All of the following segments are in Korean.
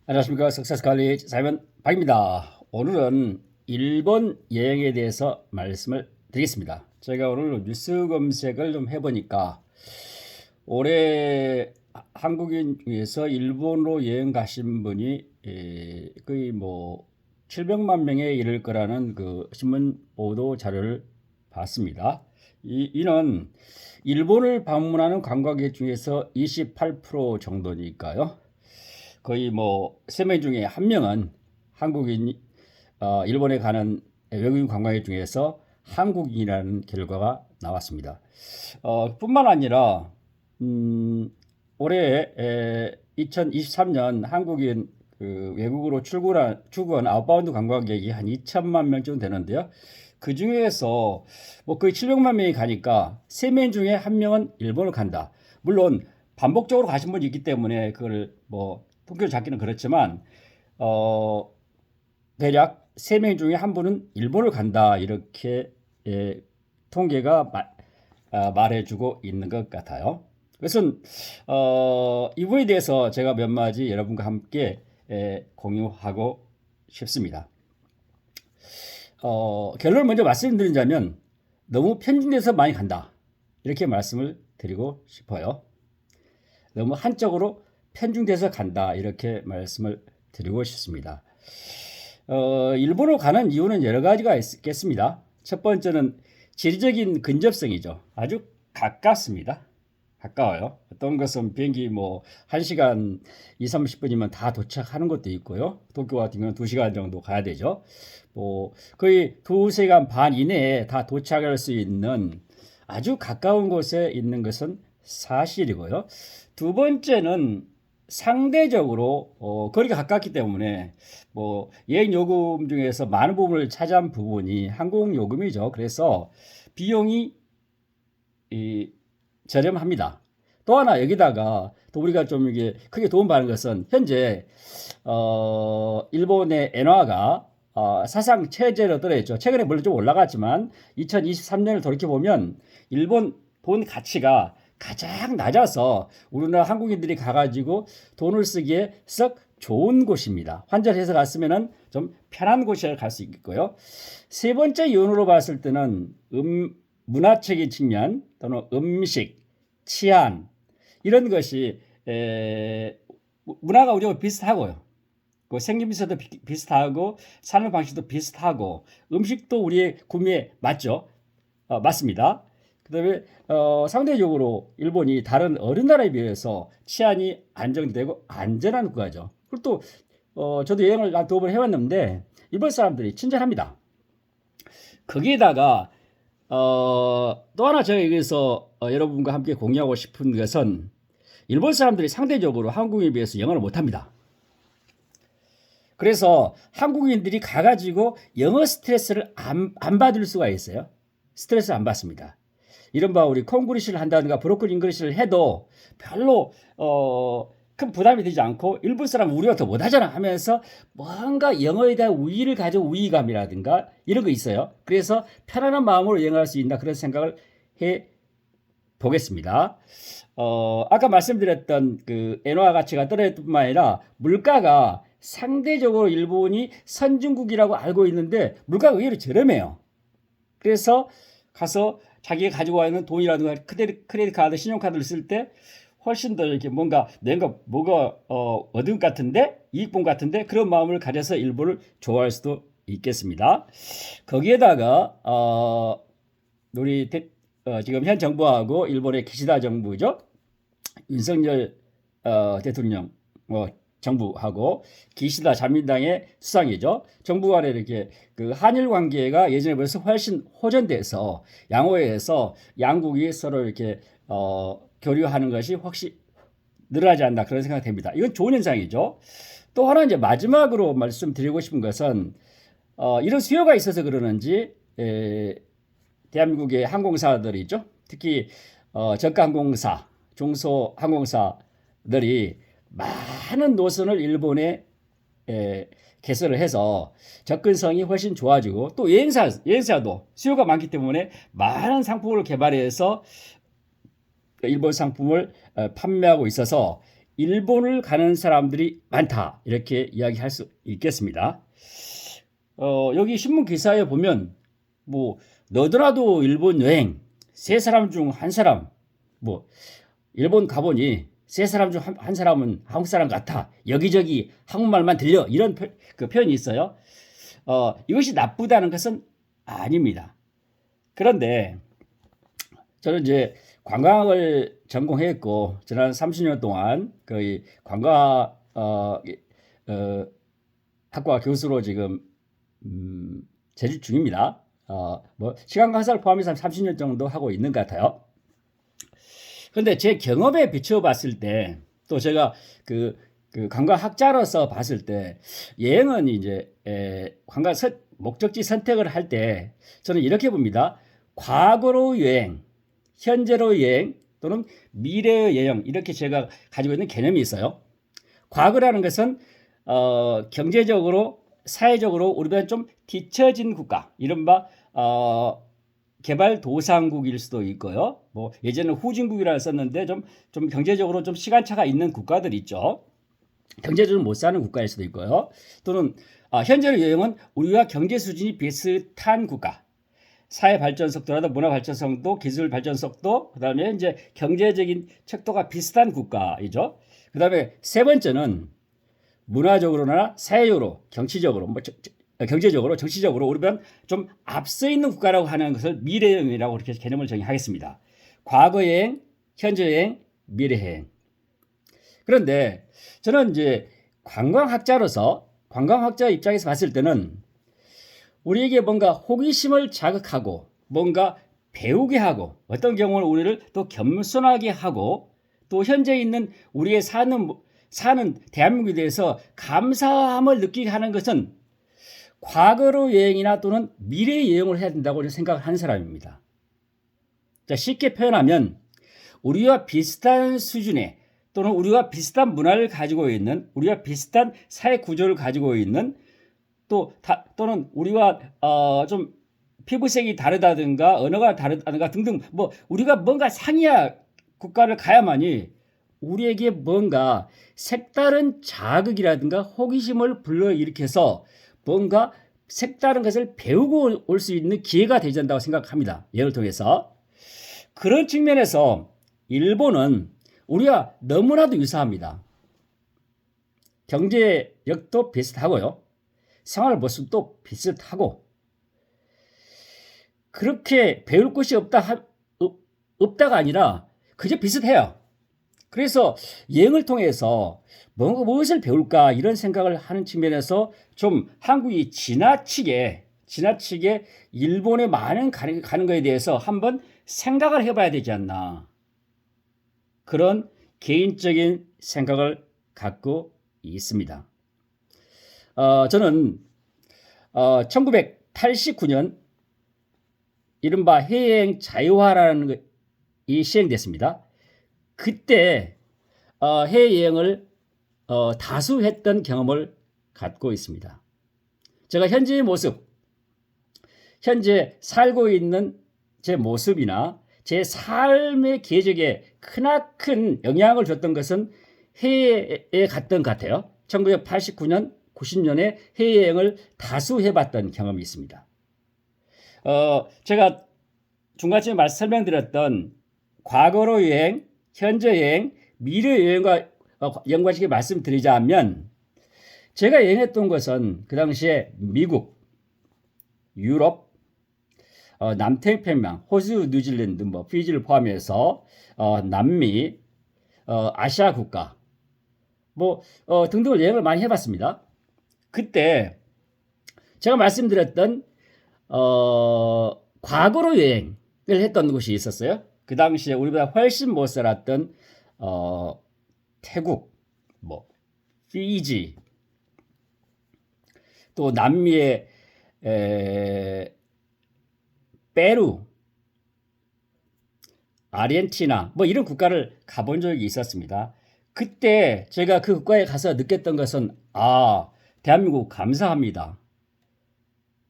안녕하십니까. 석세스 칼리지 사이먼 박입니다. 오늘은 일본 여행에 대해서 말씀을 드리겠습니다. 제가 오늘 뉴스 검색을 좀 해보니까 올해 한국인 중에서 일본으로 여행 가신 분이 거의 뭐 700만 명에 이를 거라는 그 신문 보도 자료를 봤습니다. 이는 일본을 방문하는 관광객 중에서 28% 정도니까요. 거의 뭐 3명 중에 1명은 한국인, 일본에 가는 외국인 관광객 중에서 한국인이라는 결과가 나왔습니다. 뿐만 아니라 올해 2023년 한국인 그 외국으로 출국한 아웃바운드 관광객이 한 2천만 명쯤 되는데요. 그 중에서 뭐 거의 700만 명이 가니까 3명 중에 1명은 일본을 간다. 물론 반복적으로 가신 분이 있기 때문에 그걸 뭐 통계를 잡기는 그렇지만 대략 3명 중에 1분은 일본을 간다 이렇게 통계가 말해주고 있는 것 같아요. 그것은 이 부분에 대해서 제가 몇 마디 여러분과 함께 공유하고 싶습니다. 결론을 먼저 말씀드리자면 너무 편중돼서 많이 간다 이렇게 말씀을 드리고 싶어요. 너무 한쪽으로 편중돼서 간다 이렇게 말씀을 드리고 싶습니다. 일본으로 가는 이유는 여러 가지가 있겠습니다. 첫 번째는 지리적인 근접성이죠. 아주 가깝습니다. 가까워요. 어떤 것은 비행기 뭐 1시간 2, 30분이면 다 도착하는 것도 있고요. 도쿄 같은 경우는 2시간 정도 가야 되죠. 뭐 거의 2시간 반 이내에 다 도착할 수 있는 아주 가까운 곳에 있는 것은 사실이고요. 두 번째는 상대적으로 거리가 가깝기 때문에 뭐 여행 요금 중에서 많은 부분을 차지한 부분이 항공 요금이죠. 그래서 비용이 저렴합니다. 또 하나 여기다가 또 우리가 좀 이게 크게 도움받는 것은 현재 일본의 엔화가 사상 최저로 떨어졌죠. 최근에 물론 좀 올라갔지만 2023년을 돌이켜 보면 일본 돈 가치가 가장 낮아서 우리나라 한국인들이 가가지고 돈을 쓰기에 썩 좋은 곳입니다. 환전해서 갔으면은 좀 편한 곳에 갈 수 있고요. 세 번째 이유로 봤을 때는 문화적인 측면 또는 음식, 치안 이런 것이 문화가 우리와 비슷하고요. 그 생긴 미소도 비슷하고 사는 방식도 비슷하고 음식도 우리의 구미에 맞죠? 맞습니다. 그다음에 상대적으로 일본이 다른 어느 나라에 비해서 치안이 안정되고 안전한 국가죠. 그리고 또 저도 여행을 한 2번 해왔는데 일본 사람들이 친절합니다. 거기에다가 또 하나 제가 여기서 여러분과 함께 공유하고 싶은 것은 일본 사람들이 상대적으로 한국인에 비해서 영어를 못합니다. 그래서 한국인들이 가가지고 영어 스트레스를 안 받을 수가 있어요. 스트레스 안 받습니다. 이른바 우리 콩그리시를 한다든가 브로큰 잉글리시를 해도 별로 큰 부담이 되지 않고 일본 사람 우리가 더 못하잖아 하면서 뭔가 영어에 대한 우위를 가지고 우위감이라든가 이런 거 있어요. 그래서 편안한 마음으로 여행할 수 있나 그런 생각을 해 보겠습니다. 아까 말씀드렸던 그 엔화 가치가 떨어질 뿐만 아니라 물가가 상대적으로 일본이 선진국이라고 알고 있는데 물가가 의외로 저렴해요. 그래서 가서 자기가 가지고 와 있는 돈이라든가 크레딧 카드, 신용카드를 쓸 때 훨씬 더 이렇게 뭔가 내가 뭐가 얻은 것 같은데 이익본 같은데 그런 마음을 가져서 일본을 좋아할 수도 있겠습니다. 거기에다가 우리 지금 현 정부하고 일본의 기시다 정부죠. 윤석열 대통령 정부하고 기시다 자민당의 수상이죠. 정부 간에 이렇게 그 한일 관계가 예전에 비해서 훨씬 호전돼서 양호해서 양국이 서로 이렇게 교류하는 것이 혹시 늘어나지 않나 그런 생각이 됩니다. 이건 좋은 현상이죠. 또 하나 이제 마지막으로 말씀드리고 싶은 것은 이런 수요가 있어서 그러는지 대한민국의 항공사들이 있죠. 특히 저가항공사, 중소항공사들이 많은 노선을 일본에 개설을 해서 접근성이 훨씬 좋아지고 또 여행사도 수요가 많기 때문에 많은 상품을 개발해서 일본 상품을 판매하고 있어서 일본을 가는 사람들이 많다. 이렇게 이야기할 수 있겠습니다. 여기 신문 기사에 보면 뭐 너도나도 일본 여행 세 사람 중 한 사람 뭐 일본 가보니 세 사람 중 한 사람은 한국 사람 같아. 여기저기 한국말만 들려. 이런 그 표현이 있어요. 이것이 나쁘다는 것은 아닙니다. 그런데 저는 이제 관광학을 전공했고 지난 30년 동안 거의 관광 학과 교수로 지금 재직 중입니다. 뭐 시간 강사를 포함해서 30년 정도 하고 있는 것 같아요. 그런데 제 경험에 비추어 봤을 때 또 제가 그 관광학자로서 봤을 때 여행은 이제 관광 목적지 선택을 할 때 저는 이렇게 봅니다. 과거로 여행, 현재로 여행 또는 미래의 여행 이렇게 제가 가지고 있는 개념이 있어요. 과거라는 것은 경제적으로 사회적으로 우리보다 좀 뒤처진 국가, 이른바 개발도상국일 수도 있고요. 뭐 예전에 후진국이라 썼는데 좀 경제적으로 좀 시간차가 있는 국가들 있죠. 경제적으로 못 사는 국가일 수도 있고요. 또는 현재의 여행은 우리와 경제 수준이 비슷한 국가. 사회 발전 속도라도 문화 발전 속도, 기술 발전 속도, 그다음에 이제 경제적인 척도가 비슷한 국가이죠. 그다음에 세 번째는 문화적으로나 사회적으로, 정치적으로, 경제적으로, 정치적으로 우리보다 좀 앞서 있는 국가라고 하는 것을 미래여행이라고 이렇게 개념을 정의하겠습니다. 과거 여행, 현재 여행, 미래 여행. 그런데 저는 이제 관광학자로서 관광학자 입장에서 봤을 때는 우리에게 뭔가 호기심을 자극하고 뭔가 배우게 하고 어떤 경우는 우리를 또 겸손하게 하고 또 현재 있는 우리의 사는 대한민국에 대해서 감사함을 느끼게 하는 것은 과거로 여행이나 또는 미래 여행을 해야 된다고 생각을 하는 사람입니다. 자, 쉽게 표현하면 우리와 비슷한 수준의 또는 우리와 비슷한 문화를 가지고 있는 우리와 비슷한 사회 구조를 가지고 있는 또는 우리와 좀 피부색이 다르다든가 언어가 다르다든가 등등 뭐 우리가 뭔가 상이하 국가를 가야만이 우리에게 뭔가 색다른 자극이라든가 호기심을 불러일으켜서 뭔가 색다른 것을 배우고 올 수 있는 기회가 되지 않는다고 생각합니다. 예를 통해서 그런 측면에서 일본은 우리와 너무나도 유사합니다. 경제력도 비슷하고요. 생활 모습도 비슷하고 그렇게 배울 것이 없다가 아니라 그저 비슷해요. 그래서 여행을 통해서 무엇을 배울까 이런 생각을 하는 측면에서 좀 한국이 지나치게 일본에 많은 가는 것에 대해서 한번 생각을 해봐야 되지 않나. 그런 개인적인 생각을 갖고 있습니다. 저는 1989년 이른바 해외여행 자유화라는 것이 시행됐습니다. 그때 해외여행을 다수 했던 경험을 갖고 있습니다. 제가 현재의 모습, 현재 살고 있는 제 모습이나 제 삶의 계적에 크나큰 영향을 줬던 것은 해외에 갔던 것 같아요. 1989년, 90년에 해외여행을 다수 해봤던 경험이 있습니다. 제가 중간쯤에 설명드렸던 과거로 여행, 현재 여행, 미래 여행과 연관시켜 말씀드리자면 제가 여행했던 것은 그 당시에 미국, 유럽, 남태평양, 호주, 뉴질랜드, 뭐 피지를 포함해서 남미, 아시아 국가, 뭐 등등을 여행을 많이 해봤습니다. 그때 제가 말씀드렸던 과거로 여행을 했던 곳이 있었어요. 그 당시에 우리보다 훨씬 못 살았던 태국, 뭐 피지, 또 남미의 페루, 아르헨티나 뭐 이런 국가를 가본 적이 있었습니다. 그때 제가 그 국가에 가서 느꼈던 것은 대한민국 감사합니다.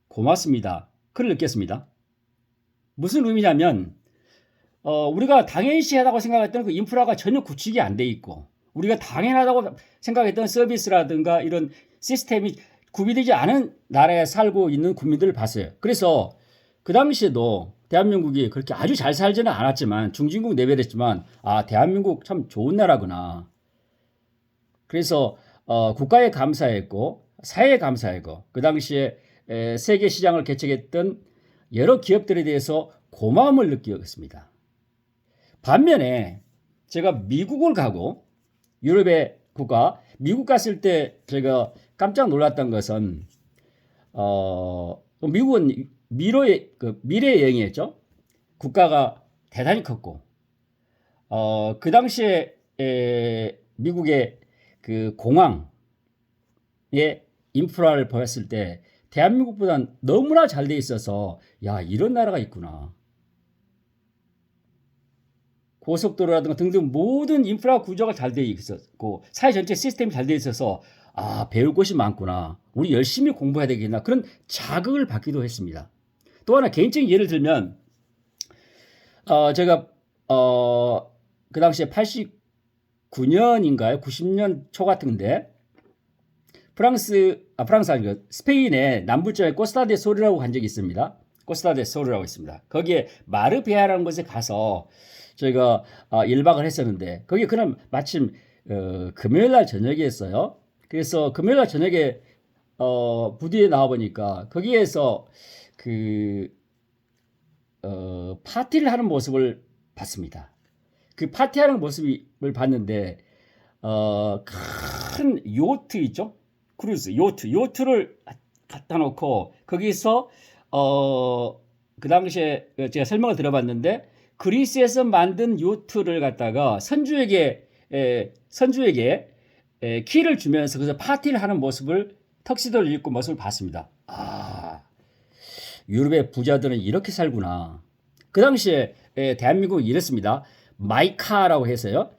고맙습니다. 그걸 느꼈습니다. 무슨 의미냐면 우리가 당연시하다고 생각했던 그 인프라가 전혀 구축이 안 돼 있고 우리가 당연하다고 생각했던 서비스라든가 이런 시스템이 구비되지 않은 나라에 살고 있는 국민들을 봤어요. 그래서 그 당시에도 대한민국이 그렇게 아주 잘 살지는 않았지만 중진국 내외랬지만 대한민국 참 좋은 나라구나. 그래서 국가에 감사했고 사회에 감사했고 그 당시에 세계 시장을 개척했던 여러 기업들에 대해서 고마움을 느꼈습니다. 반면에 제가 미국을 가고 유럽의 국가 미국 갔을 때 제가 깜짝 놀랐던 것은 미국은 미래 여행이었죠. 국가가 대단히 컸고 그 당시에 미국의 그 공항의 인프라를 보였을 때 대한민국보다는 너무나 잘 돼 있어서 야 이런 나라가 있구나. 고속도로라든가 등등 모든 인프라 구조가 잘 돼 있었고 사회 전체 시스템이 잘 돼 있어서 배울 것이 많구나. 우리 열심히 공부해야 되겠나. 그런 자극을 받기도 했습니다. 또 하나 개인적인 예를 들면 제가 그 당시에 89년인가요? 90년 초 같은데 프랑스 아니고 스페인의 남부지역에 코스타 데 솔이라고 간 적이 있습니다. 코스타 데 솔이라고 있습니다. 거기에 마르베아라는 곳에 가서 저희가 1박을 했었는데 거기 그날 마침 금요일 날 저녁이었어요. 그래서 금요일 날 저녁에 부두에 나와 보니까 거기에서 파티를 하는 모습을 봤습니다. 그 파티하는 모습을 봤는데 큰 요트 있죠? 크루즈 요트를 갖다 놓고 거기서 그 당시에 제가 설명을 들어봤는데 그리스에서 만든 요트를 갖다가 선주에게 키를 주면서 그래서 파티를 하는 모습을 턱시도를 입고 모습을 봤습니다. 유럽의 부자들은 이렇게 살구나. 그 당시에 대한민국은 이랬습니다. 마이카라고 해서요.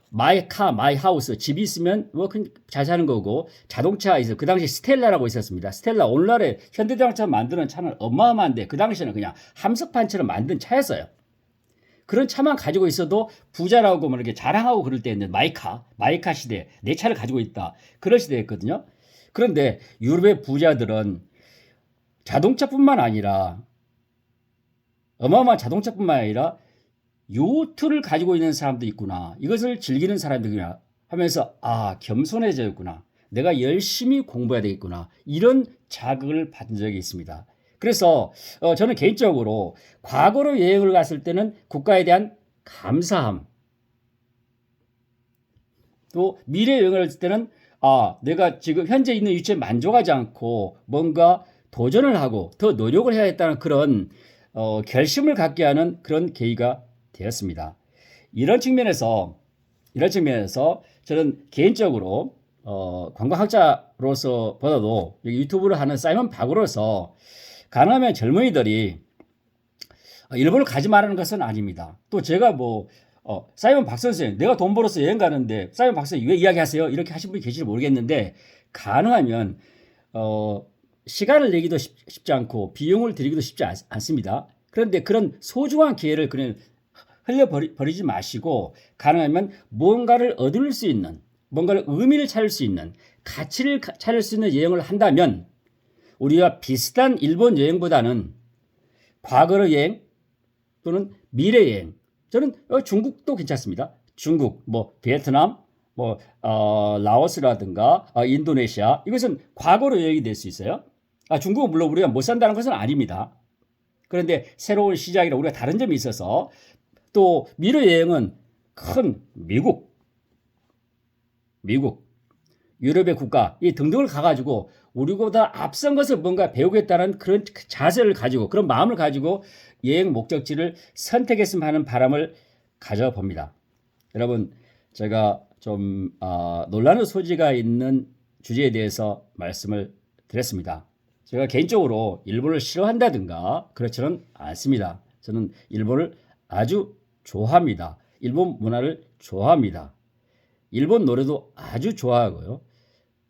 마이카, 마이하우스 집이 있으면 뭐 잘 사는 거고 자동차 있어. 그 당시 스텔라라고 있었습니다. 스텔라 오늘날에 현대자동차 만드는 차는 어마어마한데 그 당시에는 그냥 함석판처럼 만든 차였어요. 그런 차만 가지고 있어도 부자라고 뭐 이렇게 자랑하고 그럴 때였는데 마이카 시대 내 차를 가지고 있다. 그런 시대였거든요. 그런데 유럽의 부자들은 자동차뿐만 아니라 어마어마한 자동차뿐만 아니라 요트를 가지고 있는 사람도 있구나. 이것을 즐기는 사람들이구나 하면서 겸손해져 있구나. 내가 열심히 공부해야 되겠구나. 이런 자극을 받은 적이 있습니다. 그래서 저는 개인적으로 과거로 여행을 갔을 때는 국가에 대한 감사함 또 미래 여행을 했을 때는 내가 지금 현재 있는 위치에 만족하지 않고 뭔가 도전을 하고 더 노력을 해야겠다는 그런 결심을 갖게 하는 그런 계기가 되었습니다. 이런 측면에서 저는 개인적으로 관광학자로서 보다도 유튜브를 하는 사이먼 박으로서 가능하면 젊은이들이 일본을 가지 말라는 것은 아닙니다. 또 제가 사이먼 박 선생 내가 돈 벌어서 여행 가는데 사이먼 박 선생 왜 이야기하세요? 이렇게 하신 분이 계실지 모르겠는데 가능하면 시간을 내기도 쉽지 않고 비용을 들이기도 쉽지 않습니다. 그런데 그런 소중한 기회를 그냥 흘려버리지 마시고 가능하면 뭔가를 얻을 수 있는 뭔가를 의미를 찾을 수 있는 가치를 찾을 수 있는 여행을 한다면 우리가 비슷한 일본 여행보다는 과거의 여행 또는 미래 여행 저는 중국도 괜찮습니다. 중국, 베트남, 라오스라든가 인도네시아 이것은 과거로 여행이 될 수 있어요. 중국은 물론 우리가 못 산다는 것은 아닙니다. 그런데 새로운 시작이라 우리가 다른 점이 있어서 또 미래 여행은 큰 미국, 유럽의 국가 이 등등을 가가지고 우리보다 앞선 것을 뭔가 배우겠다는 그런 자세를 가지고 그런 마음을 가지고 여행 목적지를 선택했으면 하는 바람을 가져봅니다. 여러분 제가 좀 논란의 소지가 있는 주제에 대해서 말씀을 드렸습니다. 제가 개인적으로 일본을 싫어한다든가 그렇지는 않습니다. 저는 일본을 아주 좋아합니다. 일본 문화를 좋아합니다. 일본 노래도 아주 좋아하고요.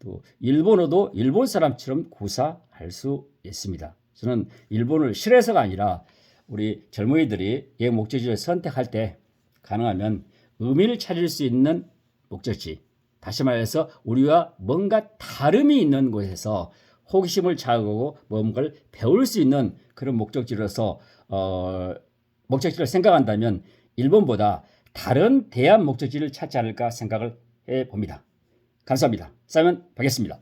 또 일본어도 일본 사람처럼 구사할 수 있습니다. 저는 일본을 싫어해서가 아니라 우리 젊은이들이 여행 목적지를 선택할 때 가능하면 의미를 찾을 수 있는 목적지. 다시 말해서 우리와 뭔가 다름이 있는 곳에서 호기심을 자극하고 뭔가를 배울 수 있는 그런 목적지로서 목적지를 생각한다면 일본보다 다른 대안 목적지를 찾지 않을까 생각을 해봅니다. 감사합니다. 사이먼 박이었습니다.